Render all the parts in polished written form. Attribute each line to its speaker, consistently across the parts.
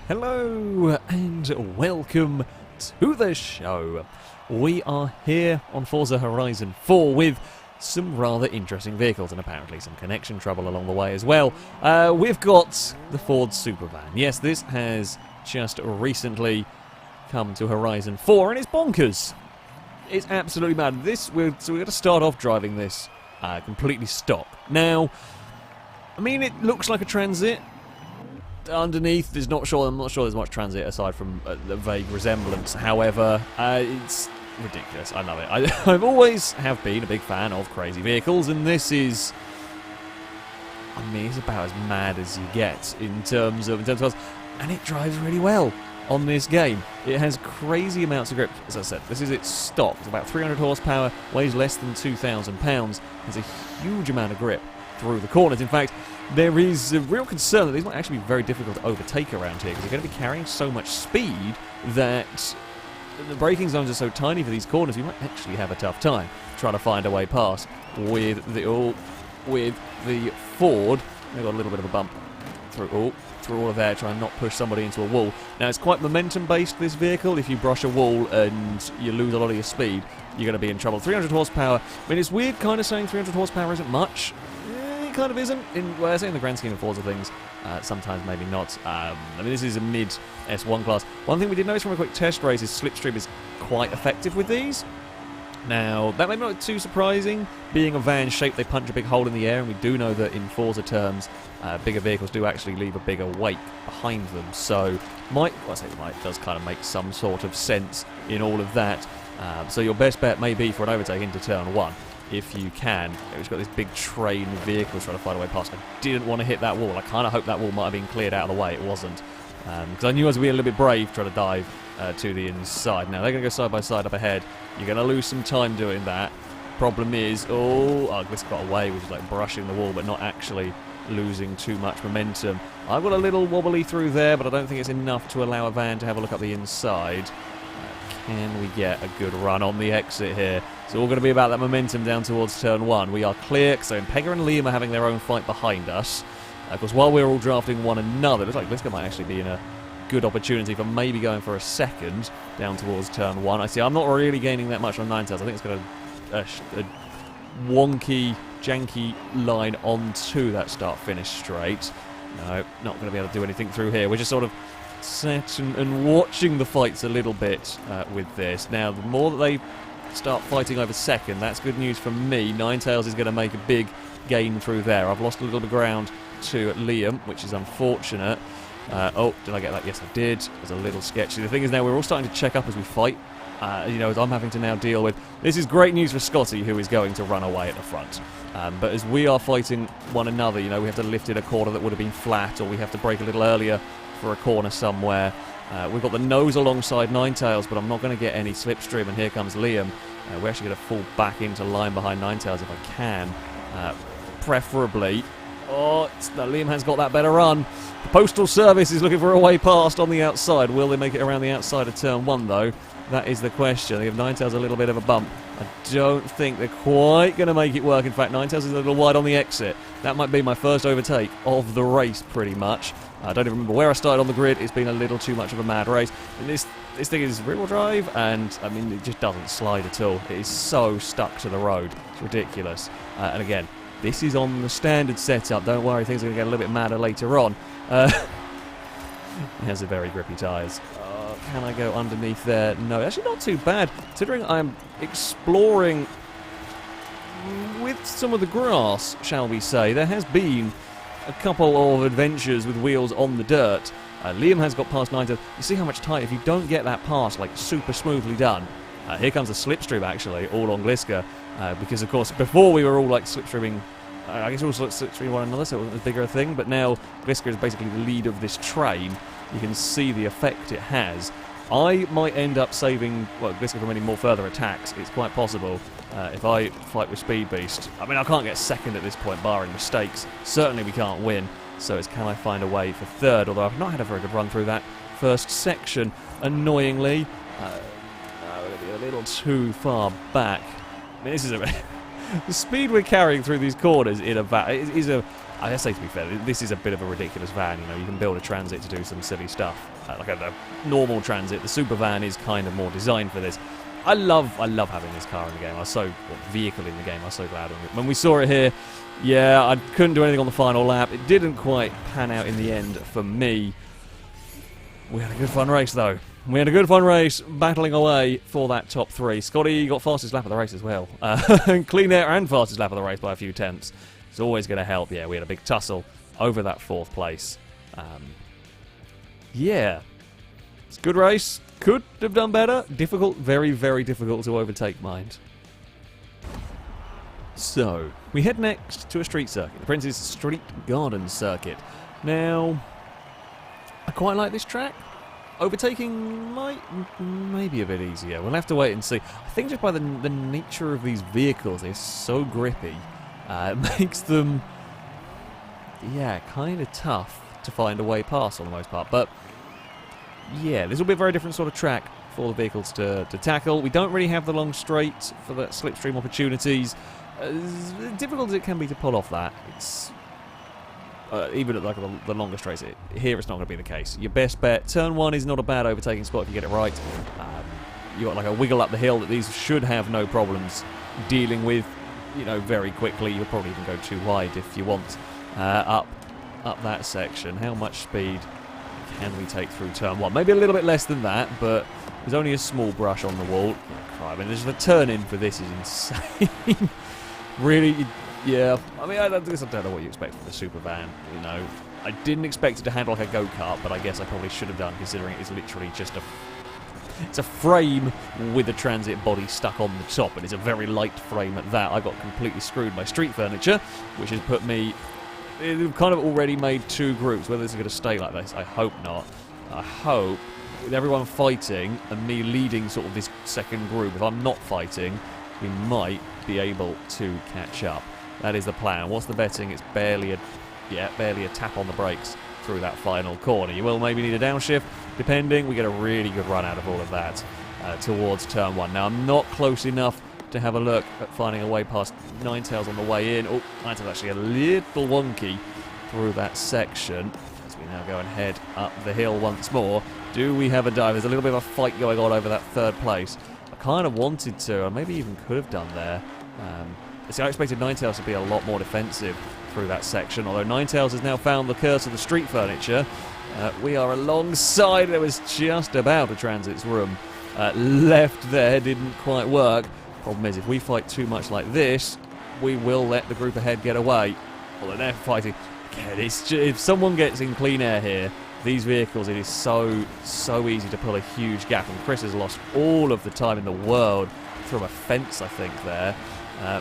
Speaker 1: Hello and welcome to the show. We are here on Forza Horizon 4 with some rather interesting vehicles and apparently some connection trouble along the way as well. We've got the Ford Supervan. Yes, this has just recently come to Horizon 4 and it's bonkers. It's absolutely mad. So we're going to start off driving this completely stock. Now, I mean, it looks like a Transit. Underneath, I'm not sure there's much Transit aside from the vague resemblance. However, it's ridiculous. I love it. I've always have been a big fan of crazy vehicles, and this is, I mean, it's about as mad as you get in terms of and it drives really well on this game. It has crazy amounts of grip. As I said, this is its stock. It's about 300 horsepower, weighs less than 2,000 pounds. Has a huge amount of grip through the corners. In fact, there is a real concern that these might actually be very difficult to overtake around here because you're going to be carrying so much speed that the braking zones are so tiny for these corners, you might actually have a tough time trying to find a way past with the Ford. They've got a little bit of a bump through all of there, try and not push somebody into a wall. Now, it's quite momentum-based, this vehicle. If you brush a wall and you lose a lot of your speed, you're going to be in trouble. 300 horsepower. I mean, it's weird kind of saying 300 horsepower isn't much. Kind of isn't, in the grand scheme of Forza things, sometimes maybe not. I mean, this is a mid S1 class. One thing we did notice from a quick test race is slipstream is quite effective with these. Now, that may not be too surprising. Being a van shape, they punch a big hole in the air, and we do know that in Forza terms, bigger vehicles do actually leave a bigger wake behind them. So, it does kind of make some sort of sense in all of that. So your best bet may be for an overtake into turn 1. If you can. It's got this big train of vehicles trying to find a way past. I didn't want to hit that wall. I kind of hope that wall might have been cleared out of the way. It wasn't. Because I knew I was going to be a little bit brave trying to dive to the inside. Now, they're going to go side by side up ahead. You're going to lose some time doing that. Problem is, this got away, which is like brushing the wall, but not actually losing too much momentum. I've got a little wobbly through there, but I don't think it's enough to allow a van to have a look up the inside. Can we get a good run on the exit here? It's all going to be about that momentum down towards turn 1. We are clear, so Pegger and Liam are having their own fight behind us. Of course, while we're all drafting one another, it looks like Bliska might actually be in a good opportunity for maybe going for a second down towards turn 1. I see I'm not really gaining that much on Ninetales. I think it's got a wonky, janky line onto that start-finish straight. No, not going to be able to do anything through here. We're just sort of set and watching the fights a little bit with this. Now, the more that they start fighting over second, that's good news for me. Ninetales is going to make a big gain through there. I've lost a little bit of ground to Liam, which is unfortunate. Did I get that? Yes, I did. It was a little sketchy. The thing is now we're all starting to check up as we fight. As I'm having to now deal with. This is great news for Scotty, who is going to run away at the front. But as we are fighting one another, we have to lift in a corner that would have been flat, or we have to brake a little earlier for a corner somewhere. We've got the nose alongside Ninetales, but I'm not going to get any slipstream, and here comes Liam. We're actually going to fall back into line behind Ninetales if I can, preferably. Liam has got that better run. The Postal Service is looking for a way past on the outside. Will they make it around the outside of turn 1, though? That is the question. They give Ninetales a little bit of a bump. I don't think they're quite going to make it work. In fact, Ninetales is a little wide on the exit. That might be my first overtake of the race, pretty much. I don't even remember where I started on the grid. It's been a little too much of a mad race. And this thing is rear-wheel drive, and I mean, it just doesn't slide at all. It is so stuck to the road. It's ridiculous. And again, this is on the standard setup. Don't worry, things are going to get a little bit madder later on. It has a very grippy tyres. Can I go underneath there? No, actually not too bad. Considering I'm exploring with some of the grass, shall we say. There has been a couple of adventures with wheels on the dirt. Liam has got past 9. You see how much tight, if you don't get that pass, like, super smoothly done. Here comes a slipstream, actually, all on Gliska. Because, of course, before we were all, like, slipstreaming, I guess we all slipstreaming one another, so it wasn't as bigger a thing. But now Gliska is basically the lead of this train. You can see the effect it has. I might end up saving, Gliska from any more further attacks. It's quite possible if I fight with Speed Beast. I mean, I can't get second at this point, barring mistakes. Certainly we can't win. So it's can I find a way for third, although I've not had a very good run through that first section. Annoyingly, we're going to be a little too far back. I mean, this is a The speed we're carrying through these corners in a van is a... I say, to be fair, this is a bit of a ridiculous van. You know, you can build a Transit to do some silly stuff. Like a normal Transit. The Supervan is kind of more designed for this. I love having this car in the game. Vehicle in the game. I was so glad when we saw it here. Yeah, I couldn't do anything on the final lap. It didn't quite pan out in the end for me. We had a good fun race, though. We had a good fun race, battling away for that top 3. Scotty got fastest lap of the race as well. Clean air and fastest lap of the race by a few tenths. It's always going to help. Yeah, we had a big tussle over that 4th place. Yeah. It's a good race. Could have done better. Difficult, very, very difficult to overtake, mind. So, we head next to a street circuit. The Prince's Street Garden Circuit. Now, I quite like this track. Overtaking might be a bit easier. We'll have to wait and see. I think just by the nature of these vehicles, they're so grippy. It makes them, yeah, kind of tough to find a way past on the most part. But, yeah, this will be a very different sort of track for the vehicles to tackle. We don't really have the long straight for the slipstream opportunities. As difficult as it can be to pull off that, it's even at like the longer straights, here it's not going to be the case. Your best bet, turn 1 is not a bad overtaking spot if you get it right. You got like a wiggle up the hill that these should have no problems dealing with, you know, very quickly. You'll probably even go too wide if you want. Up that section, how much speed can we take through turn 1? Maybe a little bit less than that, but there's only a small brush on the wall. I mean, the turn in for this is insane. Really, yeah. I mean, I don't know what you expect from the Supervan. You know, I didn't expect it to handle like a go-kart, but I guess I probably should have done, considering it's literally just it's a frame with a Transit body stuck on the top, and it's a very light frame at that. I got completely screwed by street furniture, which has put me... It kind of already made 2 groups. Whether this is going to stay like this, I hope not. I hope, with everyone fighting and me leading sort of this second group, if I'm not fighting, we might be able to catch up. That is the plan. What's the betting? It's barely a tap on the brakes through that final corner. You will maybe need a downshift, depending. We get a really good run out of all of that towards turn 1. Now, I'm not close enough to have a look at finding a way past Ninetales on the way in. Oh, Ninetales actually a little wonky through that section. As we now go and head up the hill once more. Do we have a dive? There's a little bit of a fight going on over that 3rd place. I kind of wanted to, or maybe even could have done there. See, I expected Ninetales to be a lot more defensive through that section, although Ninetales has now found the curse of the street furniture. We are alongside. There was just about a Transit's room left there. Didn't quite work. Problem is, if we fight too much like this, we will let the group ahead get away. Although they're fighting. Again, if someone gets in clean air here, these vehicles, it is so easy to pull a huge gap, and Chris has lost all of the time in the world through a fence, I think, there.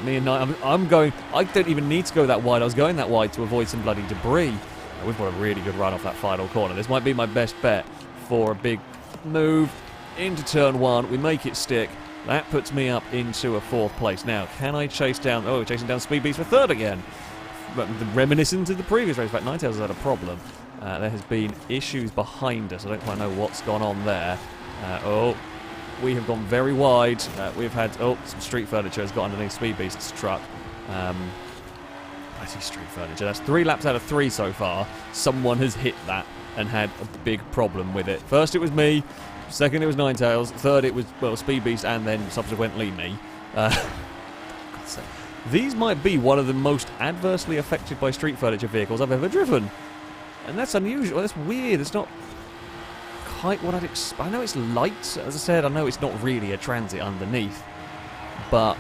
Speaker 1: Me and Knight, I'm going... I don't even need to go that wide. I was going that wide to avoid some bloody debris. We've got a really good run off that final corner. This might be my best bet for a big move into turn 1. We make it stick. That puts me up into a 4th place. Now, can I chase down... Oh, we're chasing down Speed Beast for 3rd again. But reminiscent of the previous race. In fact, Ninetales has had a problem. There has been issues behind us. I don't quite know what's gone on there. We have gone very wide. We've had... some street furniture has got underneath Speed Beast's truck. I see street furniture. That's 3 laps out of 3 so far. Someone has hit that and had a big problem with it. First it was me. Second it was Ninetales. Third it was, well, Speed Beast, and then subsequently me. God's sake. These might be one of the most adversely affected by street furniture vehicles I've ever driven. And that's unusual. That's weird. It's not quite what I'd expect. I know it's light. As I said, I know it's not really a Transit underneath. But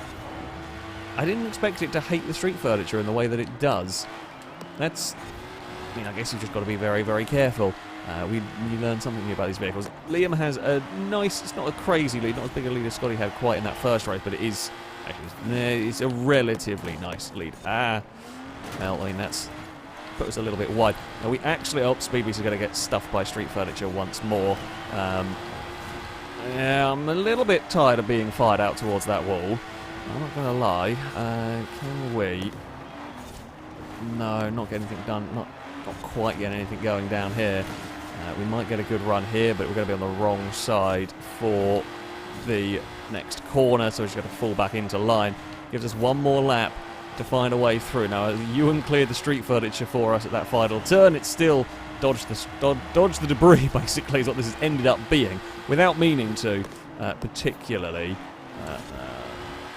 Speaker 1: I didn't expect it to hate the street furniture in the way that it does. That's... I mean, I guess you've just got to be very, very careful. You learn something new about these vehicles. Liam has a nice... It's not a crazy lead, not as big a lead as Scotty had quite in that first race, but it is... Actually, it's a relatively nice lead. Well, I mean, that's... Put us a little bit wide. Now, we actually... Oh, Speed Beast is going to get stuffed by street furniture once more. Yeah, I'm a little bit tired of being fired out towards that wall. I'm not going to lie. Can we... No, not get anything done. Not quite get anything going down here. We might get a good run here, but we're going to be on the wrong side for the next corner, so we're just going to fall back into line. Gives us one more lap to find a way through. Now, Ewan cleared the street furniture for us at that final turn. It's still dodged the debris, basically, is what this has ended up being, without meaning to, particularly.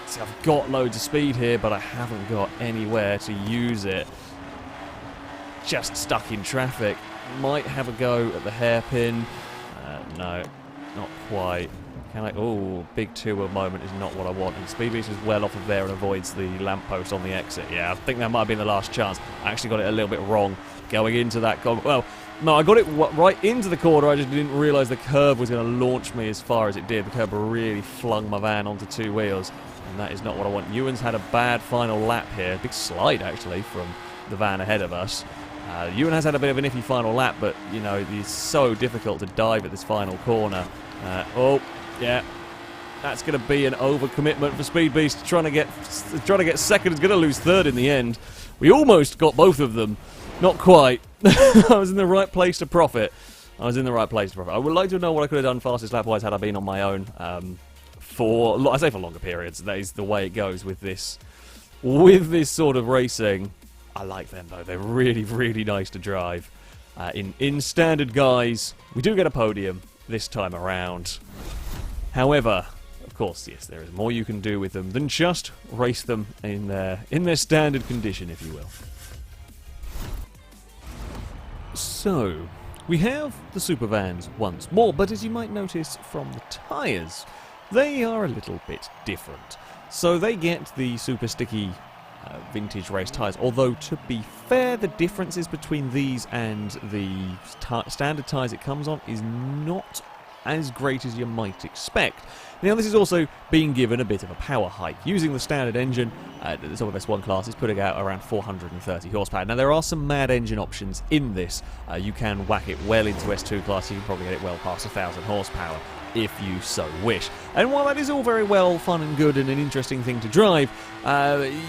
Speaker 1: See, I've got loads of speed here, but I haven't got anywhere to use it. Just stuck in traffic. Might have a go at the hairpin. No, not quite. Can I? Oh, big two-wheel moment is not what I want. And Speed Beast is well off of there and avoids the lamppost on the exit. Yeah, I think that might have been the last chance. I actually got it a little bit wrong going into that. Well, no, I got it right into the corner. I just didn't realise the curb was going to launch me as far as it did. The curb really flung my van onto two wheels. And that is not what I want. Ewan's had a bad final lap here. Big slide, actually, from the van ahead of us. Ewan has had a bit of an iffy final lap, but, you know, it's so difficult to dive at this final corner. Oh, yeah. That's going to be an overcommitment for Speed Beast. Trying to get second. Is going to lose third in the end. We almost got both of them. Not quite. I was in the right place to profit. I would like to know what I could have done fastest lap-wise had I been on my own. For longer periods. That is the way it goes with this sort of racing. I like them though. They're really, really nice to drive. In standard guise, we do get a podium this time around. However, of course, yes, there is more you can do with them than just race them in their standard condition, if you will. So, we have the Supervans once more, but as you might notice from the tyres, they are a little bit different. So they get the super sticky vintage race tyres, although to be fair, the differences between these and the standard tyres it comes on is not as great as you might expect. Now this is also being given a bit of a power hike. Using the standard engine, the top of S1 class is putting out around 430 horsepower. Now there are some mad engine options in this. You can whack it well into S2 class, you can probably get it well past 1,000 horsepower if you so wish. And while that is all very well fun and good and an interesting thing to drive,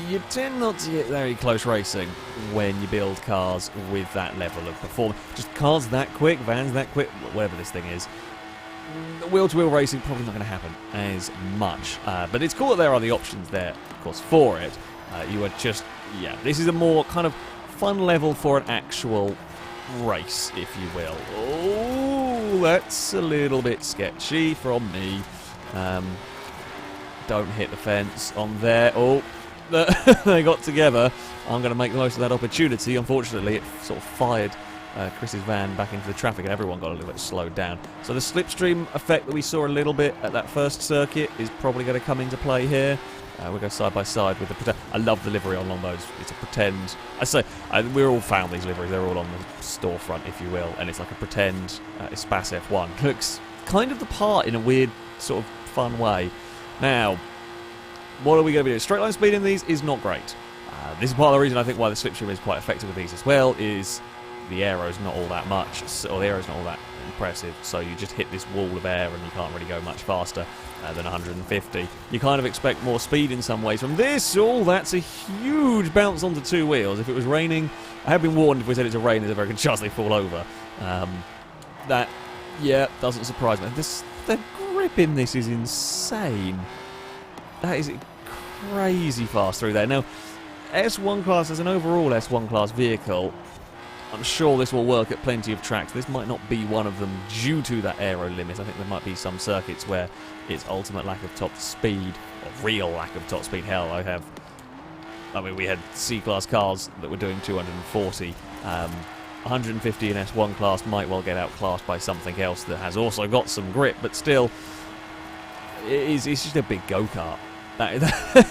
Speaker 1: you tend not to get very close racing when you build cars with that level of performance. Just cars that quick, vans that quick, whatever this thing is. Wheel-to-wheel racing probably not going to happen as much, but it's cool that there are the options there, of course, for it. You are just, yeah, this is a more kind of fun level for an actual race, if you will. Oh, that's a little bit sketchy from me. Don't hit the fence on there. Oh, they got together. I'm going to make the most of that opportunity. Unfortunately, it sort of fired Chris's van back into the traffic and everyone got a little bit slowed down. So the slipstream effect that we saw a little bit at that first circuit is probably going to come into play here. We'll go side by side with the pretend. I love the livery on those. It's a pretend. I say we're all found these liveries. They're all on the storefront, if you will, and it's like a pretend Espace F1. Looks kind of the part in a weird sort of fun way. Now, what are we going to be doing? Straight line speed in these is not great. This is part of the reason I think why the slipstream is quite effective with these as well. Is the aero's not all that much, or the aero's not all that impressive, so you just hit this wall of air and you can't really go much faster than 150. You kind of expect more speed in some ways from this. Oh, that's a huge bounce onto two wheels. If it was raining, I have been warned if we said it's a rain, there's a very good chance they fall over. That, yeah, doesn't surprise me. The grip in this is insane. That is crazy fast through there. Now, S1 class, as an overall S1 class vehicle, I'm sure this will work at plenty of tracks. This might not be one of them due to that aero limit. I think there might be some circuits where it's ultimate lack of top speed, or real lack of top speed. Hell, we had C-class cars that were doing 240. 150 in S1 class might well get outclassed by something else that has also got some grip, but still, it's just a big go-kart. That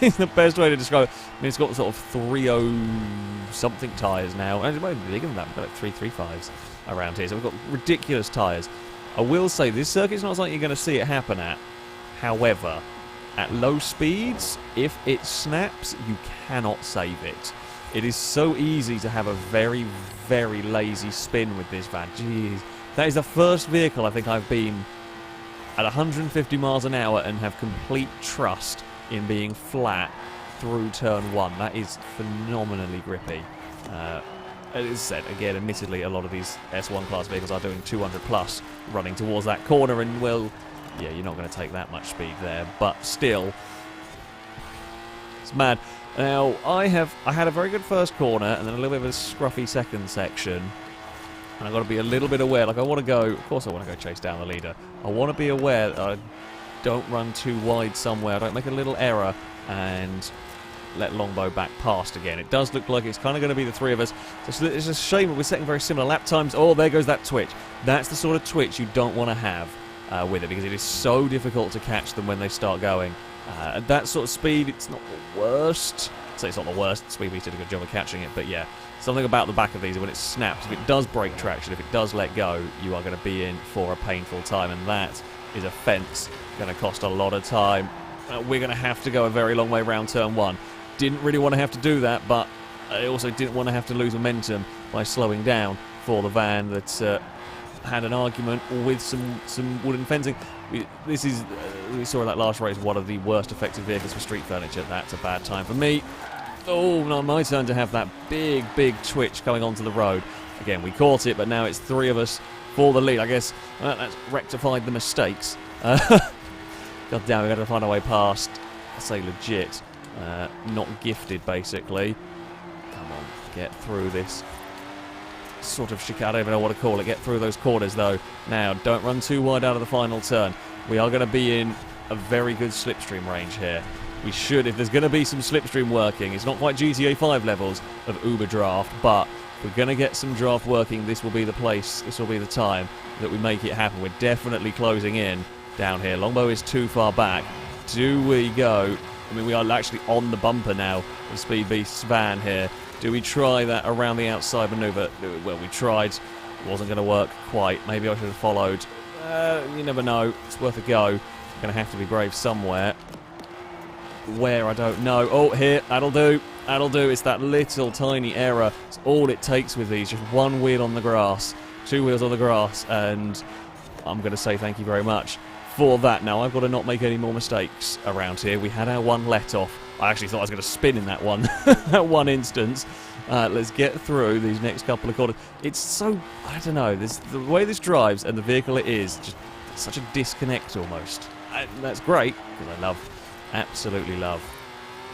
Speaker 1: is the best way to describe it. I mean, it's got sort of 3.0-something tyres now. And it might be bigger than that. We've got like 3.35s around here. So we've got ridiculous tyres. I will say, this circuit's not something you're going to see it happen at. However, at low speeds, if it snaps, you cannot save it. It is so easy to have a very, very lazy spin with this van. Jeez. That is the first vehicle I think I've been at 150 miles an hour and have complete trust in being flat through turn one. That is phenomenally grippy. As I said, again, admittedly, a lot of these S1 class vehicles are doing 200 plus running towards that corner, and well, yeah, you're not going to take that much speed there, but still, It's mad. Now, I had a very good first corner and then a little bit of a scruffy second section. And I've got to be a little bit aware. Like, I want to go... Of course I want to go chase down the leader. I want to be aware that I don't run too wide somewhere. I don't make a little error and let Longbow back past again. It does look like it's kind of going to be the three of us. So it's a shame that we're setting very similar lap times. Oh, there goes that twitch. That's the sort of twitch you don't want to have with it, because it is so difficult to catch them when they start going. At that sort of speed, it's not the worst. I'd say it's not the worst. Speedbeast did a good job of catching it, but yeah. Something about the back of these, when it snaps, if it does break traction, if it does let go, you are going to be in for a painful time, and that is a fence. Going to cost a lot of time. We're going to have to go a very long way around turn one. Didn't really want to have to do that, but I also didn't want to have to lose momentum by slowing down for the van that had an argument with some wooden fencing. We saw in that last race one of the worst effective vehicles for street furniture. That's a bad time for me. Oh, not my turn to have that big twitch coming onto the road. Again, we caught it, but now it's three of us for the lead. I guess that's rectified the mistakes. God damn, we've got to find our way past. I say legit. Not gifted, basically. Come on, get through this sort of chicane. I don't even know what to call it. Get through those corners, though. Now, don't run too wide out of the final turn. We are going to be in a very good slipstream range here. We should, if there's going to be some slipstream working, it's not quite GTA 5 levels of Uber draft, but if we're going to get some draft working, this will be the place, this will be the time that we make it happen. We're definitely closing in down here. Longbow is too far back. Do we go? I mean, we are actually on the bumper now of Speed Beast's van here. Do we try that around the outside manoeuvre? Well, we tried. It wasn't going to work quite. Maybe I should have followed. You never know. It's worth a go. Going to have to be brave somewhere. Where, I don't know. Oh, here. That'll do. That'll do. It's that little tiny error. It's all it takes with these. Just one wheel on the grass. Two wheels on the grass. And I'm going to say thank you very much for that. Now, I've got to not make any more mistakes around here. We had our one let off. I actually thought I was going to spin in that one, that one instance. Let's get through these next couple of corners. It's so, I don't know, the way this drives and the vehicle it is, just such a disconnect almost. And that's great, because I absolutely love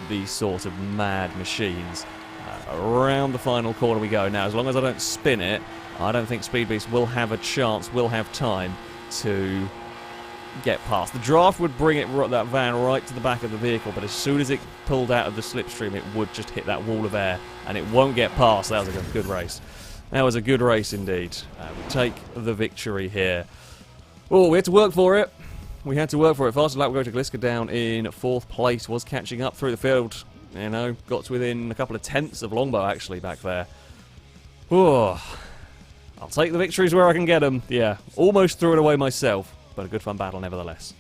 Speaker 1: these sort of mad machines. Around the final corner we go. Now, as long as I don't spin it, I don't think Speed Beast will have a chance, will have time to get past. The draft would bring that van right to the back of the vehicle, but as soon as it pulled out of the slipstream, it would just hit that wall of air, and it won't get past. That was a good race. That was a good race indeed. We take the victory here. Oh, we had to work for it. We had to work for it. Fastest lap, we go to Gliska down in 4th place. Was catching up through the field. You know, got to within a couple of tenths of Longbow actually back there. Oh, I'll take the victories where I can get them. Yeah, almost threw it away myself, but a good fun battle nevertheless.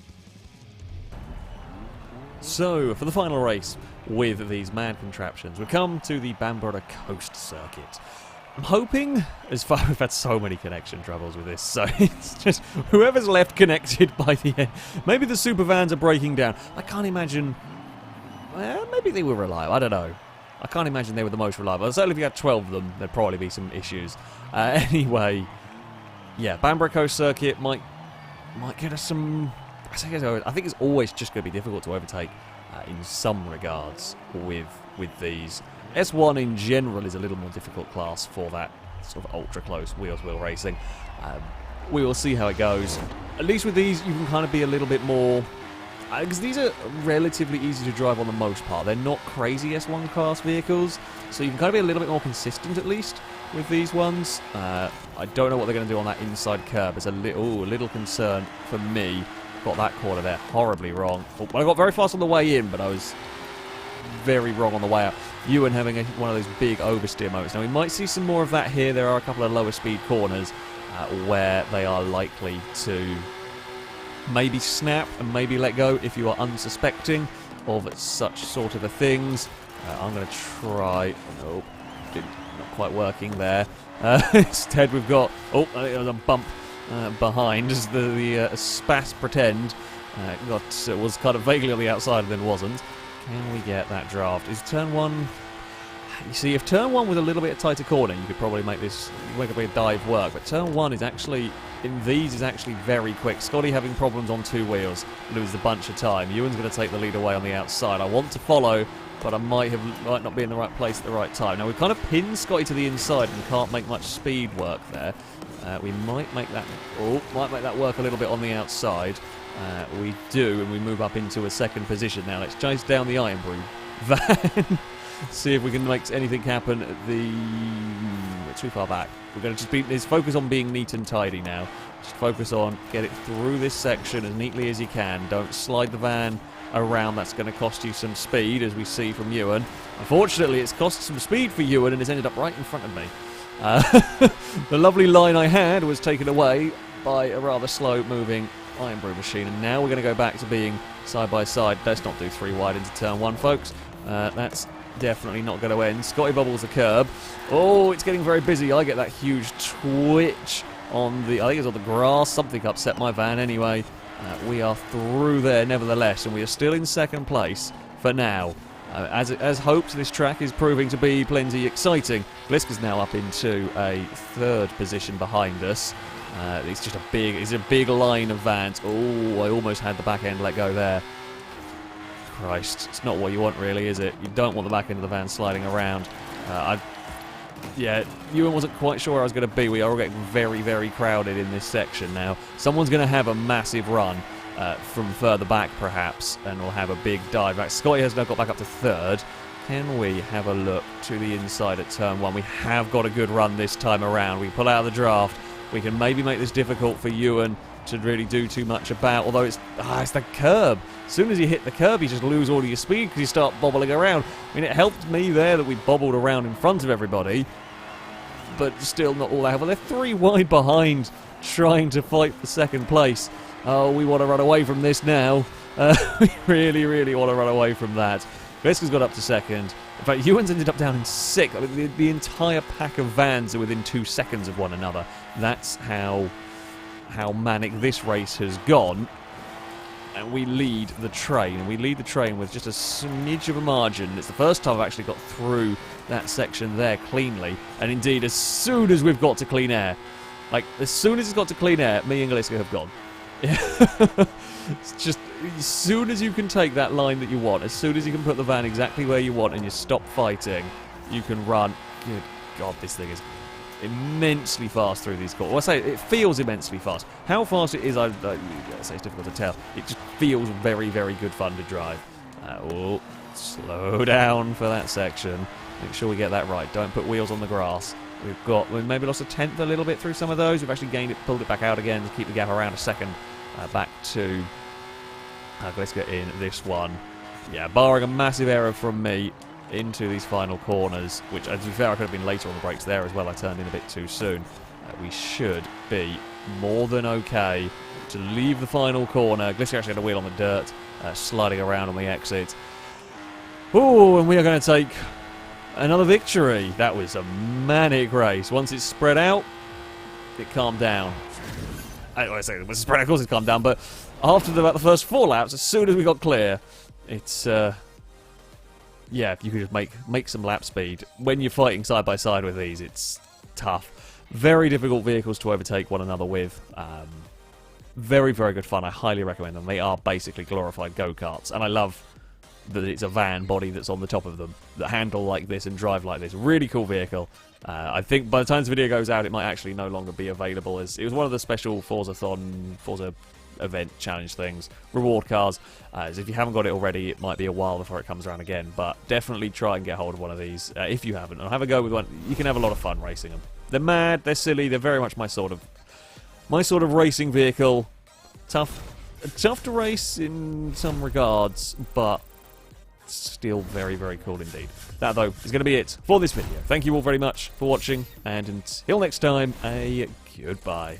Speaker 1: So, for the final race with these mad contraptions, we've come to the Bamburgh Coast Circuit. I'm hoping, as far we've had so many connection troubles with this, so it's just whoever's left connected by the end. Maybe the Supervans are breaking down. I can't imagine. Well, maybe they were reliable. I don't know. I can't imagine they were the most reliable. Certainly, if you had 12 of them, there'd probably be some issues. Anyway, yeah, Bamburgh Coast Circuit might get us some. I think it's always just going to be difficult to overtake in some regards with these. S1 in general is a little more difficult class for that sort of ultra-close wheel-to-wheel racing. We will see how it goes. At least with these, you can kind of be a little bit more... Because these are relatively easy to drive on the most part. They're not crazy S1 class vehicles, so you can kind of be a little bit more consistent at least with these ones. I don't know what they're going to do on that inside curb. It's a little concern for me. Got that corner there horribly wrong. Well, I got very fast on the way in, but I was very wrong on the way out. Ewan having one of those big oversteer moments. Now, we might see some more of that here. There are a couple of lower speed corners where they are likely to maybe snap and maybe let go if you are unsuspecting of such sort of a things. I'm going to try... Nope, not quite working there. Instead, we've got... Oh, there's a bump behind as the Spas Pretend was kind of vaguely on the outside and then wasn't. Can we get that draft? Is turn one... You see, if turn one was a little bit tighter corner, you could probably make a dive work. But turn one is actually, in these, is actually very quick. Scotty having problems on two wheels, loses a bunch of time. Ewan's going to take the lead away on the outside. I want to follow but I might not be in the right place at the right time. Now, we've kind of pinned Scotty to the inside and can't make much speed work there. We might make that work a little bit on the outside. We do, and we move up into a second position. Now, let's chase down the Ironbrew van. See if we can make anything happen at we're too far back. We're going to just focus on being neat and tidy now. Just focus on get it through this section as neatly as you can. Don't slide the van around. That's going to cost you some speed, as we see from Ewan. Unfortunately, it's cost some speed for Ewan and has ended up right in front of me. The lovely line I had was taken away by a rather slow-moving Ironbrew machine, and now we're going to go back to being side by side. Let's not do 3 wide into turn 1, folks. That's definitely not going to end. Scotty bubbles the curb. Oh, it's getting very busy. I get that huge twitch on the, I think it's on the grass. Something upset my van anyway. We are through there nevertheless, and we are still in second place for now. As hoped, this track is proving to be plenty exciting. Gliska's now up into a 3rd position behind us. It's just a big line of vans. Oh, I almost had the back end let go there. Christ, it's not what you want really, is it? You don't want the back end of the van sliding around. Yeah, Ewan wasn't quite sure where I was going to be. We are all getting very, very crowded in this section now. Someone's going to have a massive run from further back, perhaps, and we'll have a big dive back. Scotty has now got back up to 3rd. Can we have a look to the inside at turn 1? We have got a good run this time around. We pull out of the draft. We can maybe make this difficult for Ewan to really do too much about, although it's the curb. As soon as you hit the curb, you just lose all of your speed because you start bobbling around. I mean, it helped me there that we bobbled around in front of everybody, but still not all that helpful. They're 3 wide behind, trying to fight for second place. Oh, we want to run away from this now. We really, really want to run away from that. Gliska's got up to 2nd. In fact, Ewan's ended up down in 6th. I mean, the entire pack of vans are within 2 seconds of one another. That's how manic this race has gone. And we lead the train. We lead the train with just a smidge of a margin. It's the first time I've actually got through that section there cleanly. And indeed, as soon as we've got to clean air, as soon as it's got to clean air, me and Gliska have gone. It's just, as soon as you can take that line that you want, as soon as you can put the van exactly where you want and you stop fighting, you can run. Good God, this thing is immensely fast through these corners. Well, I say it feels immensely fast. How fast it is, I say it's difficult to tell. It just feels very, very good fun to drive. Slow down for that section. Make sure we get that right. Don't put wheels on the grass. We've maybe lost a 10th a little bit through some of those. We've actually gained it, pulled it back out again to keep the gap around a second. Back to Gliska in this one. Yeah, barring a massive error from me into these final corners, which, to be fair, I could have been later on the brakes there as well. I turned in a bit too soon. We should be more than okay to leave the final corner. Gliska actually had a wheel on the dirt, sliding around on the exit. Oh, and we are going to take another victory. That was a manic race. Once it's spread out, it calmed down. I say it was spread out, of course it calmed down, but after about the first 4 laps, as soon as we got clear, it's yeah, you could just make some lap speed. When you're fighting side by side with these, it's tough. Very difficult vehicles to overtake one another with. Very, very good fun. I highly recommend them. They are basically glorified go-karts, and I love that it's a van body that's on the top of them that handle like this and drive like this. Really cool vehicle. I think by the time this video goes out, it might actually no longer be available, as it was one of the special Forza event challenge things, reward cars. As if you haven't got it already, it might be a while before it comes around again, but definitely try and get hold of one of these if you haven't, and have a go with one. You can have a lot of fun racing them. They're mad, they're silly, they're very much my sort of racing vehicle. Tough to race in some regards, but still very, very cool indeed. That, though, is going to be it for this video. Thank you all very much for watching, and until next time, a goodbye.